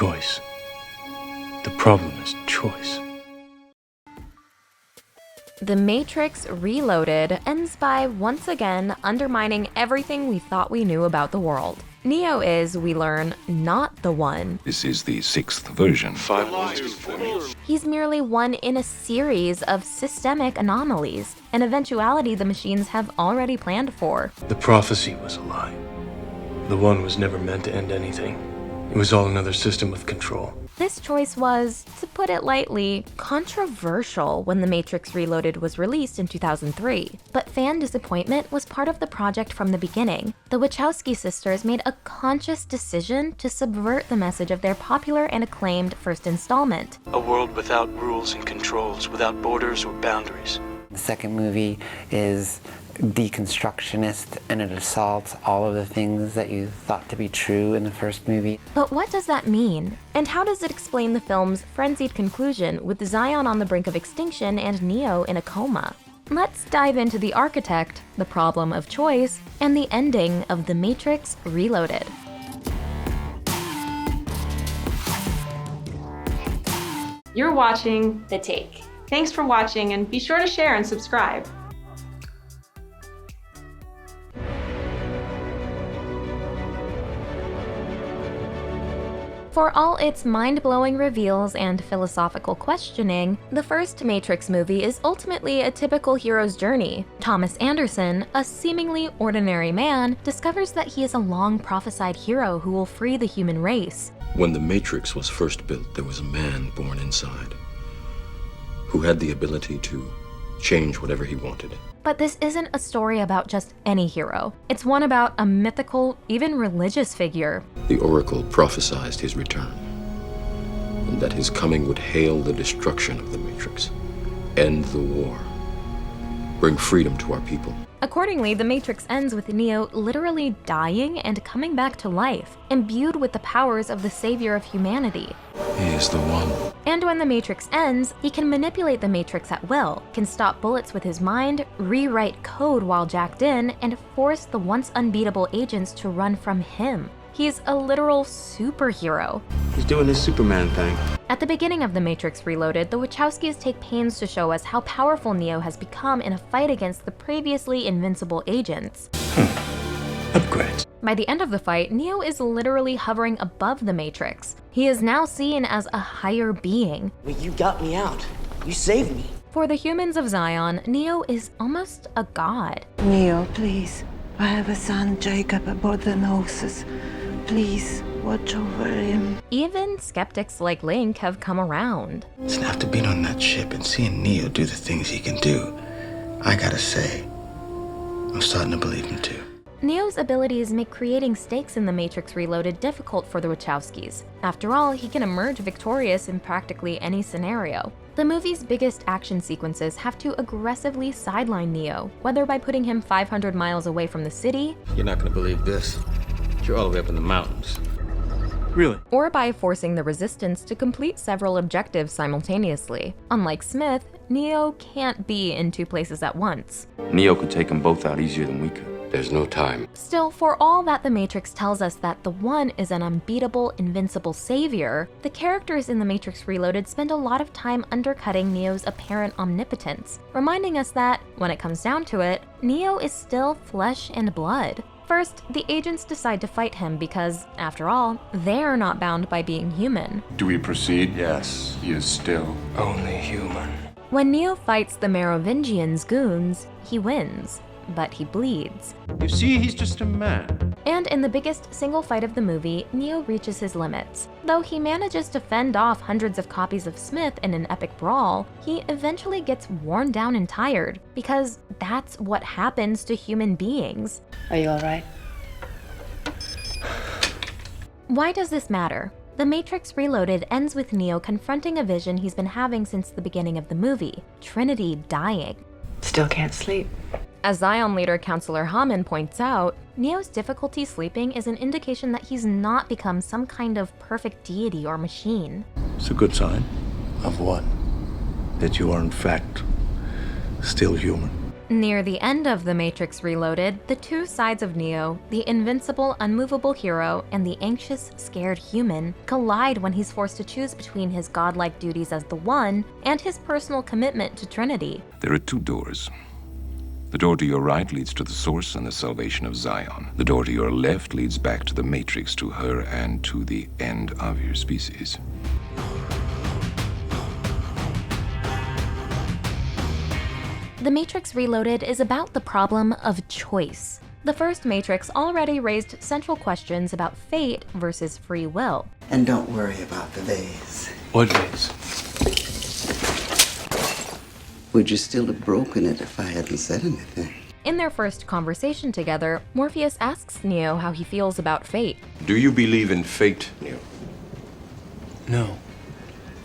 choice. The problem is choice. The Matrix Reloaded ends by once again undermining everything we thought we knew about the world. Neo is, we learn, not the one. This is the 6th version. He's merely one in a series of systemic anomalies, an eventuality the machines have already planned for. The prophecy was a lie. The one was never meant to end anything. It was all another system of control. This choice was, to put it lightly, controversial when The Matrix Reloaded was released in 2003. But fan disappointment was part of the project from the beginning. The Wachowski sisters made a conscious decision to subvert the message of their popular and acclaimed first installment. A world without rules and controls, without borders or boundaries. The second movie is deconstructionist, and it assaults all of the things that you thought to be true in the first movie. But what does that mean? And how does it explain the film's frenzied conclusion with Zion on the brink of extinction and Neo in a coma? Let's dive into the architect, the problem of choice, and the ending of The Matrix Reloaded. You're watching The Take. Thanks for watching, and be sure to share and subscribe. For all its mind-blowing reveals and philosophical questioning, the first Matrix movie is ultimately a typical hero's journey. Thomas Anderson, a seemingly ordinary man, discovers that he is a long-prophesied hero who will free the human race. When the Matrix was first built, there was a man born inside who had the ability to change whatever he wanted. But this isn't a story about just any hero. It's one about a mythical, even religious figure. The Oracle prophesied his return, and that his coming would hail the destruction of the Matrix, end the war, bring freedom to our people. Accordingly, The Matrix ends with Neo literally dying and coming back to life, imbued with the powers of the savior of humanity. He is the one. And when The Matrix ends, he can manipulate the Matrix at will, can stop bullets with his mind, rewrite code while jacked in, and force the once unbeatable agents to run from him. He's a literal superhero. He's doing his Superman thing. At the beginning of The Matrix Reloaded, the Wachowskis take pains to show us how powerful Neo has become in a fight against the previously invincible agents. Upgrades. By the end of the fight, Neo is literally hovering above the Matrix. He is now seen as a higher being. Well, you got me out. You saved me. For the humans of Zion, Neo is almost a god. Neo, please. I have a son, Jacob, aboard the Gnosis. Please, watch over him. Even skeptics like Link have come around. Listen, after being on that ship and seeing Neo do the things he can do, I gotta say, I'm starting to believe him too. Neo's abilities make creating stakes in The Matrix Reloaded difficult for the Wachowskis. After all, he can emerge victorious in practically any scenario. The movie's biggest action sequences have to aggressively sideline Neo, whether by putting him 500 miles away from the city, You're not gonna believe this. You're all the way up in the mountains. Really? or by forcing the Resistance to complete several objectives simultaneously. Unlike Smith, Neo can't be in two places at once. Neo could take them both out easier than we could. There's no time. Still, for all that The Matrix tells us that the One is an unbeatable, invincible savior, the characters in The Matrix Reloaded spend a lot of time undercutting Neo's apparent omnipotence, reminding us that, when it comes down to it, Neo is still flesh and blood. First, the agents decide to fight him because, after all, they're not bound by being human. Do we proceed? Yes, he is still only human. When Neo fights the Merovingian's goons, he wins, but he bleeds. You see, he's just a man. And in the biggest single fight of the movie, Neo reaches his limits. Though he manages to fend off hundreds of copies of Smith in an epic brawl, he eventually gets worn down and tired, because that's what happens to human beings. Are you all right? Why does this matter? The Matrix Reloaded ends with Neo confronting a vision he's been having since the beginning of the movie, Trinity dying. Still can't sleep. As Zion leader Counselor Hammond points out, Neo's difficulty sleeping is an indication that he's not become some kind of perfect deity or machine. It's a good sign. Of what? That you are in fact still human. Near the end of The Matrix Reloaded, the two sides of Neo, the invincible, unmovable hero and the anxious, scared human, collide when he's forced to choose between his godlike duties as the One and his personal commitment to Trinity. There are two doors. The door to your right leads to the source and the salvation of Zion. The door to your left leads back to the Matrix, to her and to the end of your species. The Matrix Reloaded is about the problem of choice. The first Matrix already raised central questions about fate versus free will. And don't worry about the vase. What vase? Would you still have broken it if I hadn't said anything? In their first conversation together, Morpheus asks Neo how he feels about fate. Do you believe in fate, Neo? No,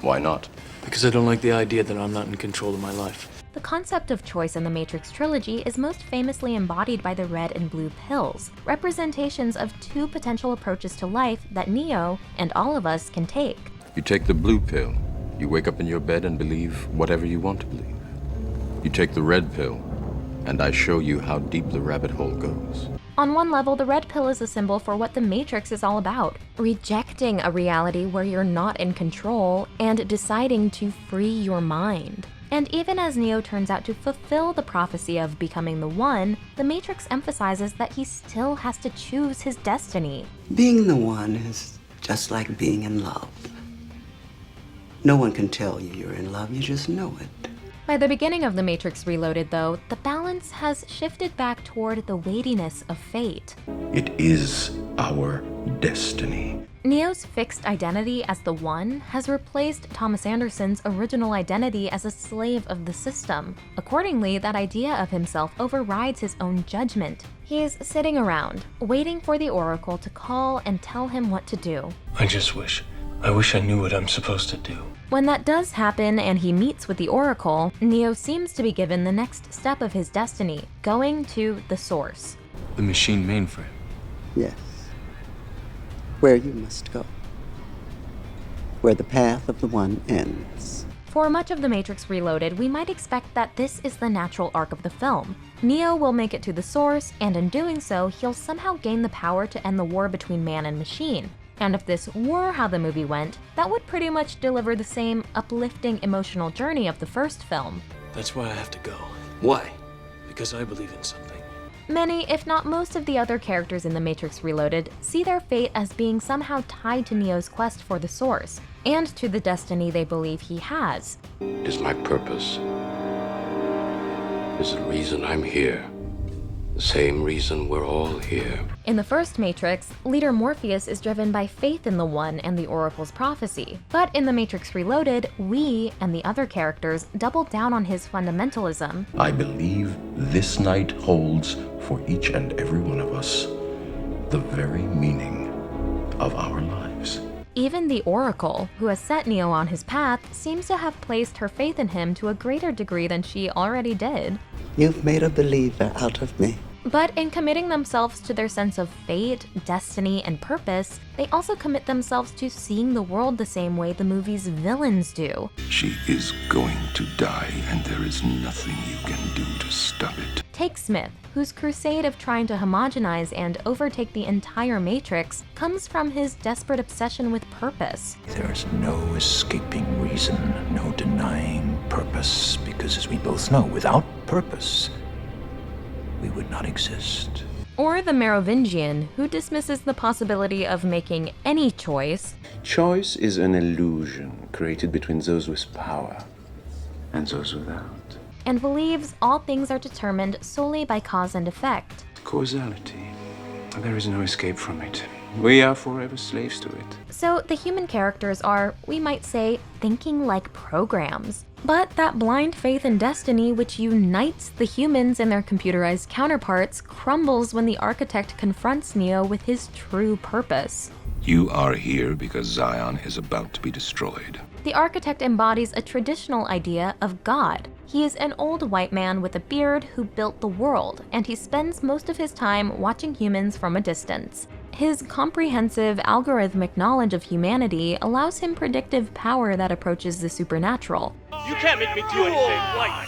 Why not? because I don't like the idea that I'm not in control of my life. The concept of choice in the Matrix trilogy is most famously embodied by the red and blue pills, representations of two potential approaches to life that Neo, and all of us, can take. You take the blue pill. You wake up in your bed and believe whatever you want to believe. You take the red pill, and I show you how deep the rabbit hole goes. On one level, the red pill is a symbol for what the Matrix is all about, rejecting a reality where you're not in control and deciding to free your mind. And even as Neo turns out to fulfill the prophecy of becoming the One, the Matrix emphasizes that he still has to choose his destiny. Being the one is just like being in love. No one can tell you you're in love, you just know it. By the beginning of The Matrix Reloaded, though, the balance has shifted back toward the weightiness of fate. It is our destiny. Neo's fixed identity as the One has replaced Thomas Anderson's original identity as a slave of the system. Accordingly, that idea of himself overrides his own judgment. He's sitting around, waiting for the Oracle to call and tell him what to do. I wish I knew what I'm supposed to do. When that does happen and he meets with the Oracle, Neo seems to be given the next step of his destiny, going to the Source. The machine mainframe. Yes. Where you must go. Where the path of the One ends. For much of The Matrix Reloaded, we might expect that this is the natural arc of the film. Neo will make it to the Source, and in doing so, he'll somehow gain the power to end the war between man and machine. And if this were how the movie went, that would pretty much deliver the same uplifting emotional journey of the first film. That's why I have to go. Why? Because I believe in something. Many, if not most of the other characters in The Matrix Reloaded see their fate as being somehow tied to Neo's quest for the Source, and to the destiny they believe he has. It is my purpose. It is the reason I'm here. The same reason we're all here. In the first Matrix, leader Morpheus is driven by faith in the One and the Oracle's prophecy. But in The Matrix Reloaded, we and the other characters double down on his fundamentalism. I believe this night holds for each and every one of us the very meaning of our lives. Even the Oracle, who has set Neo on his path, seems to have placed her faith in him to a greater degree than she already did. You've made a believer out of me. But in committing themselves to their sense of fate, destiny, and purpose, they also commit themselves to seeing the world the same way the movie's villains do. She is going to die, and there is nothing you can do to stop it. Take Smith, whose crusade of trying to homogenize and overtake the entire Matrix comes from his desperate obsession with purpose. There's no escaping reason, no denying purpose, because as we both know, without purpose, we would not exist. Or the Merovingian, who dismisses the possibility of making any choice. Choice is an illusion created between those with power and those without. And believes all things are determined solely by cause and effect. Causality. There is no escape from it. We are forever slaves to it. So the human characters are, we might say, thinking like programs. But that blind faith in destiny which unites the humans and their computerized counterparts crumbles when the architect confronts Neo with his true purpose. You are here because Zion is about to be destroyed. The architect embodies a traditional idea of God. He is an old white man with a beard who built the world, and he spends most of his time watching humans from a distance. His comprehensive, algorithmic knowledge of humanity allows him predictive power that approaches the supernatural. You can't make me do anything. Like,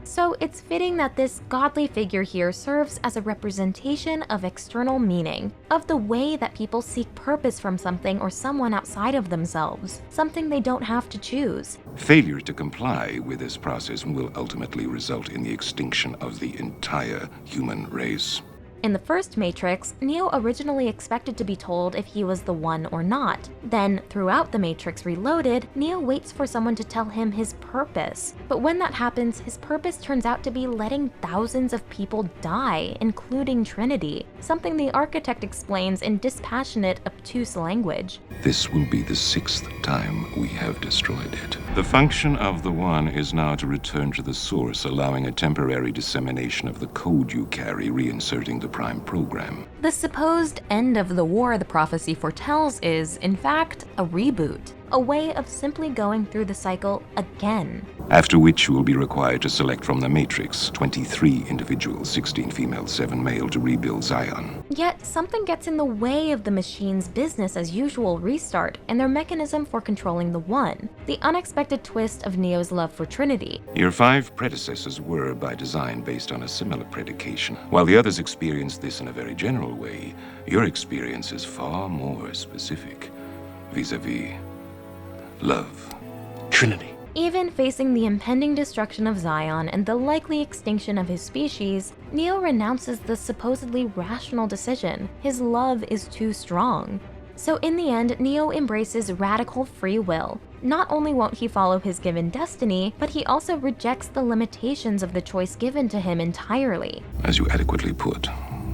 So it's fitting that this godly figure here serves as a representation of external meaning, of the way that people seek purpose from something or someone outside of themselves, something they don't have to choose. Failure to comply with this process will ultimately result in the extinction of the entire human race. In the first Matrix, Neo originally expected to be told if he was the one or not. Then, throughout the Matrix Reloaded, Neo waits for someone to tell him his purpose. But when that happens, his purpose turns out to be letting thousands of people die, including Trinity, something the architect explains in dispassionate, obtuse language. This will be the 6th time we have destroyed it. The function of the One is now to return to the source, allowing a temporary dissemination of the code you carry, reinserting the Prime program. The supposed end of the war the prophecy foretells is, in fact, a reboot, a way of simply going through the cycle again. After which you will be required to select from the Matrix 23 individuals, 16 female, 7 male, to rebuild Zion. Yet, something gets in the way of the machine's business as usual restart and their mechanism for controlling the One, the unexpected twist of Neo's love for Trinity. Your 5 predecessors were, by design, based on a similar predication. While the others experienced this in a very general way, your experience is far more specific, vis-a-vis love. Trinity. Even facing the impending destruction of Zion and the likely extinction of his species, Neo renounces the supposedly rational decision. His love is too strong. So in the end, Neo embraces radical free will. Not only won't he follow his given destiny, but he also rejects the limitations of the choice given to him entirely. As you adequately put,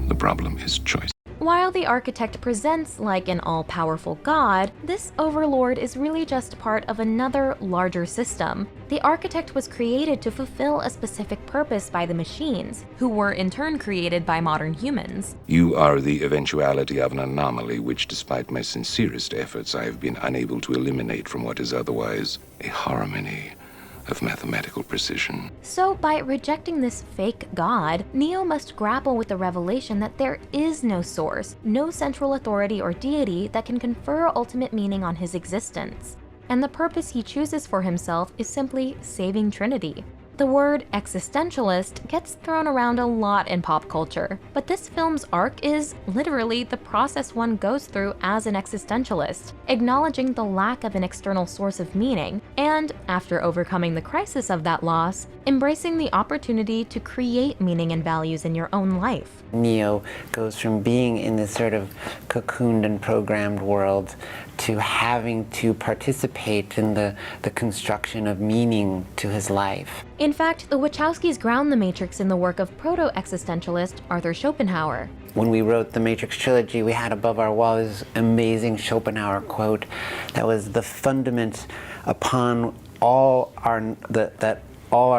the problem is choice. While the architect presents like an all-powerful god, this overlord is really just part of another, larger system. The architect was created to fulfill a specific purpose by the machines, who were in turn created by modern humans. You are the eventuality of an anomaly which, despite my sincerest efforts, I have been unable to eliminate from what is otherwise a harmony of mathematical precision. So by rejecting this fake god, Neo must grapple with the revelation that there is no source, no central authority or deity that can confer ultimate meaning on his existence. And the purpose he chooses for himself is simply saving Trinity. The word existentialist gets thrown around a lot in pop culture, but this film's arc is literally the process one goes through as an existentialist, acknowledging the lack of an external source of meaning, and, after overcoming the crisis of that loss, embracing the opportunity to create meaning and values in your own life. Neo goes from being in this sort of cocooned and programmed world to having to participate in the construction of meaning to his life. In fact, the Wachowskis ground the Matrix in the work of proto-existentialist Arthur Schopenhauer. When we wrote the Matrix trilogy, we had above our wall this amazing Schopenhauer quote that was the fundament upon all our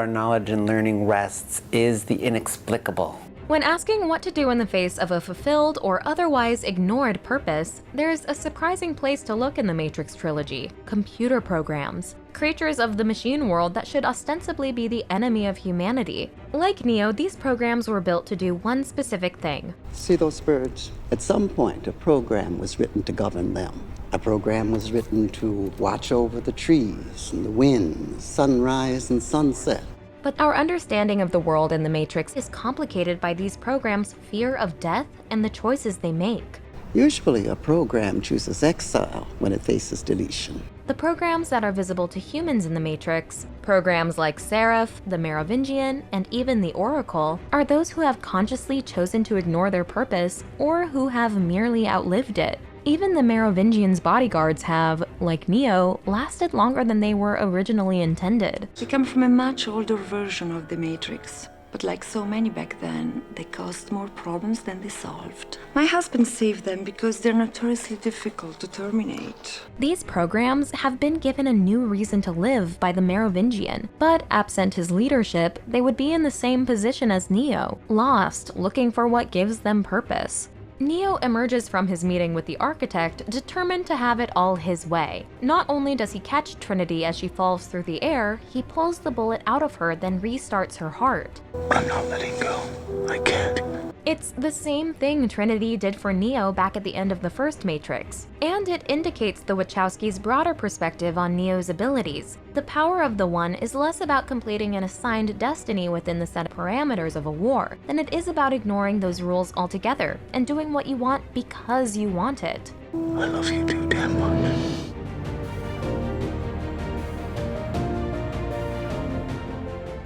knowledge and learning rests is the inexplicable. When asking what to do in the face of a fulfilled or otherwise ignored purpose, there's a surprising place to look in the Matrix trilogy: computer programs. Creatures of the machine world that should ostensibly be the enemy of humanity. Like Neo, these programs were built to do one specific thing. See those birds? At some point, a program was written to govern them. A program was written to watch over the trees and the wind, sunrise and sunset. But our understanding of the world in the Matrix is complicated by these programs' fear of death and the choices they make. Usually, a program chooses exile when it faces deletion. The programs that are visible to humans in the Matrix, programs like Seraph, the Merovingian, and even the Oracle, are those who have consciously chosen to ignore their purpose or who have merely outlived it. Even the Merovingian's bodyguards have, like Neo, lasted longer than they were originally intended. We come from a much older version of the Matrix. But like so many back then, they caused more problems than they solved. My husband saved them because they're notoriously difficult to terminate. These programs have been given a new reason to live by the Merovingian, but absent his leadership, they would be in the same position as Neo, lost, looking for what gives them purpose. Neo emerges from his meeting with the architect determined to have it all his way. Not only does he catch Trinity as she falls through the air, he pulls the bullet out of her, then restarts her heart. I'm not letting go. I can't. It's the same thing Trinity did for Neo back at the end of the first Matrix, and it indicates the Wachowskis' broader perspective on Neo's abilities. The power of the One is less about completing an assigned destiny within the set parameters of a war than it is about ignoring those rules altogether and doing what you want because you want it. I love you too damn much.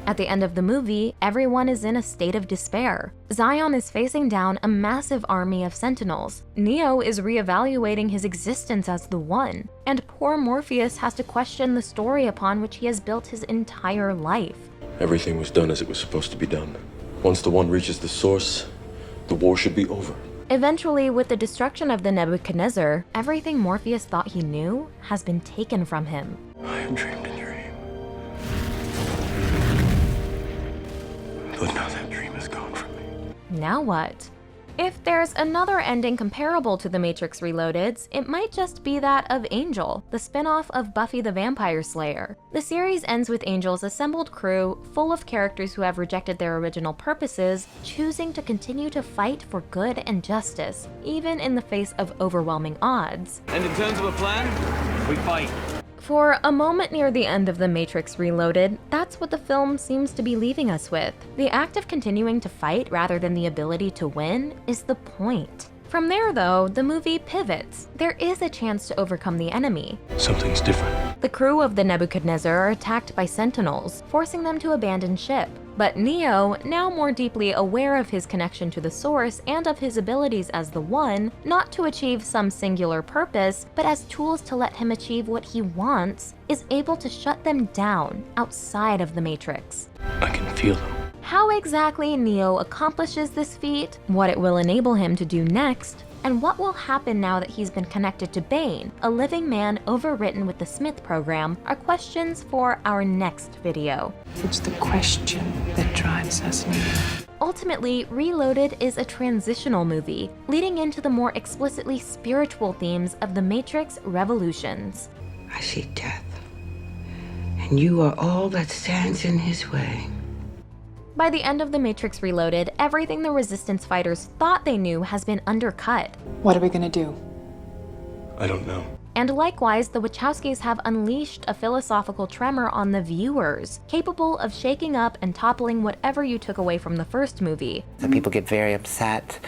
At the end of the movie, everyone is in a state of despair. Zion is facing down a massive army of Sentinels. Neo is reevaluating his existence as the One, and poor Morpheus has to question the story upon which he has built his entire life. Everything was done as it was supposed to be done. Once the One reaches the source, the war should be over. Eventually, with the destruction of the Nebuchadnezzar, everything Morpheus thought he knew has been taken from him. I had dreamed a dream. But now that dream is gone from me. Now what? If there's another ending comparable to The Matrix Reloaded's, it might just be that of Angel, the spin-off of Buffy the Vampire Slayer. The series ends with Angel's assembled crew, full of characters who have rejected their original purposes, choosing to continue to fight for good and justice, even in the face of overwhelming odds. And in terms of a plan, we fight. For a moment near the end of The Matrix Reloaded, that's what the film seems to be leaving us with. The act of continuing to fight rather than the ability to win is the point. From there, though, the movie pivots. There is a chance to overcome the enemy. Something's different. The crew of the Nebuchadnezzar are attacked by Sentinels, forcing them to abandon ship. But Neo, now more deeply aware of his connection to the Source and of his abilities as the One, not to achieve some singular purpose, but as tools to let him achieve what he wants, is able to shut them down outside of the Matrix. I can feel them. How exactly Neo accomplishes this feat, what it will enable him to do next, and what will happen now that he's been connected to Bane, a living man overwritten with the Smith program, are questions for our next video. It's the question that drives us, Neo. Ultimately, Reloaded is a transitional movie, leading into the more explicitly spiritual themes of The Matrix Revolutions. I see death, and you are all that stands in his way. By the end of The Matrix Reloaded, everything the Resistance fighters thought they knew has been undercut. What are we gonna do? I don't know. And likewise, the Wachowskis have unleashed a philosophical tremor on the viewers, capable of shaking up and toppling whatever you took away from the first movie. So people get very upset,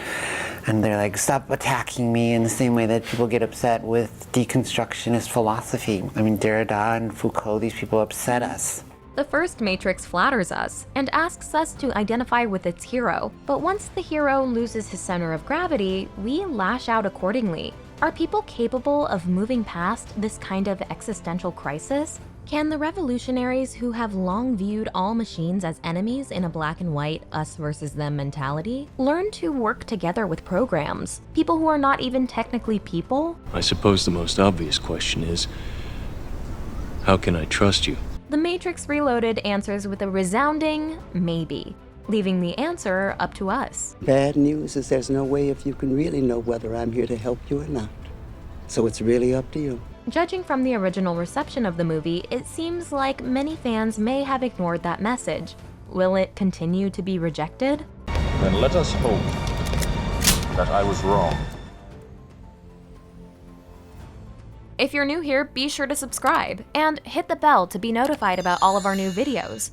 and they're like, stop attacking me, in the same way that people get upset with deconstructionist philosophy. I mean, Derrida and Foucault, these people upset us. The first Matrix flatters us and asks us to identify with its hero, but once the hero loses his center of gravity, we lash out accordingly. Are people capable of moving past this kind of existential crisis? Can the revolutionaries who have long viewed all machines as enemies in a black and white us versus them mentality learn to work together with programs, people who are not even technically people? I suppose the most obvious question is, how can I trust you? The Matrix Reloaded answers with a resounding maybe, leaving the answer up to us. Bad news is there's no way if you can really know whether I'm here to help you or not. So it's really up to you. Judging from the original reception of the movie, it seems like many fans may have ignored that message. Will it continue to be rejected? Then let us hope that I was wrong. If you're new here, be sure to subscribe and hit the bell to be notified about all of our new videos.